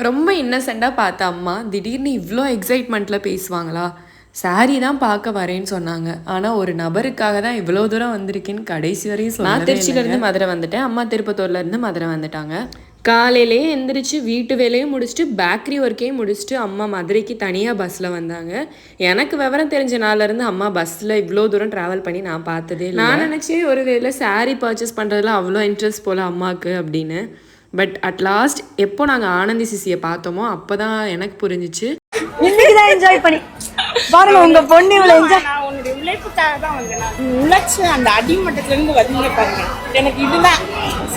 ரொம்ப இன்னசென்ட்டாக பார்த்த அம்மா திடீர்னு இவ்வளோ எக்ஸைட்மெண்ட்டில் பேசுவாங்களா? சாரி தான் பார்க்க வரேன்னு சொன்னாங்க. ஆனால் ஒரு நபருக்காக தான் இவ்வளோ தூரம் வந்திருக்கேன்னு கடைசி வரையும் சொல்லவே இல்லைங்க. நான் திருச்சியிலேருந்து மதுரை வந்துட்டேன். அம்மா திருப்பத்தூர்லேருந்து மதுரை வந்துட்டாங்க. காலையிலேயே எந்திரிச்சு வீட்டு வேலையும் முடிச்சுட்டு பேக்கரி ஒர்க்கையும் முடிச்சுட்டு அம்மா மதுரைக்கு தனியாக பஸ்ஸில் வந்தாங்க. எனக்கு விவரம் தெரிஞ்ச நாள்லேருந்து அம்மா பஸ்ஸில் இவ்வளோ தூரம் ட்ராவல் பண்ணி நான் பார்த்ததே இல்லை. நான் நினச்சேன் ஒரு வேளை சாரீ பர்ச்சேஸ் பண்ணுறதுல அவ்வளோ இன்ட்ரெஸ்ட் போல் அம்மாவுக்கு அப்படின்னு. பட் அட் லாஸ்ட் எப்போ நாங்கள் ஆனந்தி சிசியை பார்த்தோமோ அப்போ தான் எனக்கு புரிஞ்சிச்சு. இன்னைக்குதான் என்ஜாய் பண்ணி பாருங்க உங்க பொண்ணு இவ்வளவு என்ஜாய். நான் உன்னுடைய உழைப்புக்காக தான் வந்தேன். நான் உழைச்சு அந்த அடிமட்டத்திலேருந்து வந்தீங்க பாருங்க. எனக்கு இதுதான்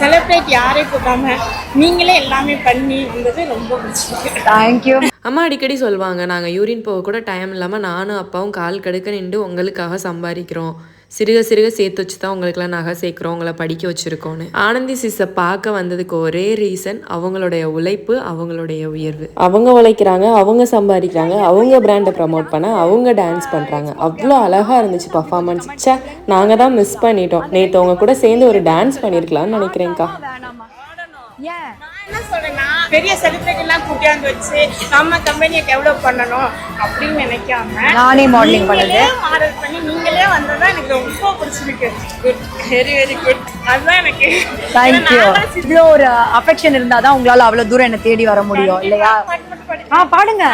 செலிப்ரேட் யாரே போட்டாம நீங்களே எல்லாமே பண்ணி இருந்தது ரொம்ப பிடிச்சிருக்கு. தேங்க்யூ. அம்மா அடிக்கடி சொல்லுவாங்க, நாங்கள் யூரின் போக கூட டைம் இல்லாமல் நானும் அப்பாவும் கால் கடுக்க நின்று உங்களுக்காக சம்பாதிக்கிறோம், சிறுக சிறுக சேர்த்து வச்சு தான் உங்களுக்குலாம் நகை சேர்க்குறோம், உங்களை படிக்க வச்சுருக்கோன்னு. ஆனந்தி சிஸ்ஸை பார்க்க வந்ததுக்கு ஒரே ரீசன் அவங்களுடைய உழைப்பு, அவங்களுடைய உயர்வு. அவங்க உழைக்கிறாங்க, அவங்க சம்பாதிக்கிறாங்க, அவங்க பிராண்டை ப்ரமோட் பண்ண அவங்க டான்ஸ் பண்ணுறாங்க. அவ்வளோ அழகாக இருந்துச்சு பர்ஃபார்மன்ஸ். சே, நாங்கள் தான் மிஸ் பண்ணிட்டோம். நேற்று அவங்க கூட சேர்ந்து ஒரு டான்ஸ் பண்ணியிருக்கலாம்னு நினைக்கிறேன்க்கா. என்ன சொல்றேன்னா, பெரிய செலிபிரிட்டி எல்லாம் கூட்டியாந்து வச்சு நம்ம கம்பெனியை டெவலப் பண்ணணும் அப்படின்னு நினைக்காம நானே மாடலிங் பண்ணது மாடல் பண்ணி நீங்களே வந்ததான் எனக்கு ரொம்ப பிடிச்சிருக்கு. Good, very very good. அதுதான் எனக்கு தேங்க்யூ. இவ்வளோ ஒரு அஃபெக்ஷன் இருந்தாதான் உங்களால அவ்வளவு தூரம் என்ன தேடி வர முடியும் இல்லையா? பாடுங்க.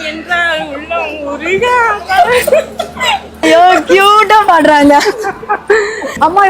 என்றால் உள்ள ஐயோ கியூட்டா பாடுறாங்க அம்மா.